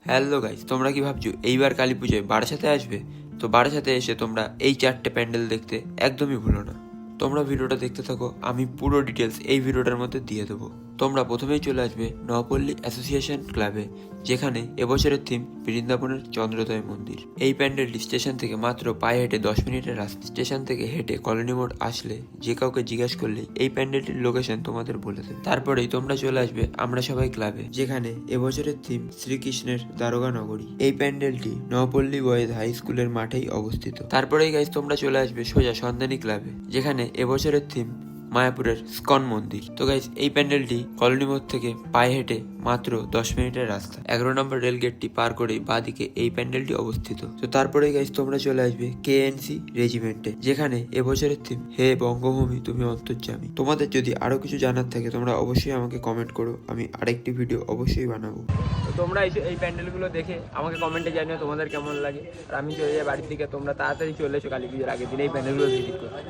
Hello guys, তোমরা কি ভাবছো এইবার কালী পুজোয় বারাসাতে আসবে? তো বারাসাতে এসে তোমরা এই 4টে প্যান্ডেল দেখতে একদমই ভুলো না। তোমরা ভিডিওটা দেখতে থাকো, আমি পুরো ডিটেলস এই ভিডিওটার মধ্যে দিয়ে দেবো। তোমরা প্রথমেই চলে আসবে নবপল্লী অ্যাসোসিয়েশন ক্লাবে, যেখানে এবছরের থিম বৃন্দাবনের চন্দ্রোদয় মন্দির। এই প্যান্ডেলটি স্টেশন থেকে মাত্র পায়ে হেঁটে 10 মিনিটের রাস্তা। স্টেশন থেকে হেঁটে কলোনি মোড় আসলে যে কাউকে জিজ্ঞাসা করলেই এই প্যান্ডেলটির লোকেশন তোমাদের বলে দেবে। তারপরেই তোমরা চলে আসবে আমরা সবাই ক্লাবে, যেখানে এবছরের থিম শ্রীকৃষ্ণের দ্বারকা নগরী। এই প্যান্ডেলটি নবপল্লী বয়েজ হাই স্কুলের মাঠেই অবস্থিত। তারপরেই গাইজ তোমরা চলে আসবে সোজা সন্ধানী ক্লাবে, যেখানে এবছরের থিম মায়াপুরের স্কন মন্দির। তো গাইজ এই প্যান্ডেলটি কলোনি মোড় থেকে পায়ে হেঁটে মাত্র 10 মিনিটের রাস্তা। 11 নম্বর রেল গেটটি পার করেই বাঁদিকে এই প্যান্ডেলটি অবস্থিত। তো তারপরে গাইজ তোমরা চলে আসবে কেএনসি রেজিমেন্টে, যেখানে এবছরের থিম হে বঙ্গভূমি তুমি অন্তর্যামী। তোমাদের যদি আরো কিছু জানার থাকে তোমরা অবশ্যই আমাকে কমেন্ট করো, আমি আরেকটি ভিডিও অবশ্যই বানাবো। তো তোমরা এই প্যান্ডেলগুলো দেখে আমাকে কমেন্টে জানিও তোমাদের কেমন লাগে। আর আমি চলে যাই বাড়ির দিকে, তোমরা তাড়াতাড়ি চলে এসো কালী পুজোর আগের দিন এই প্যান্ডেলগুলো ভিজিট করতে।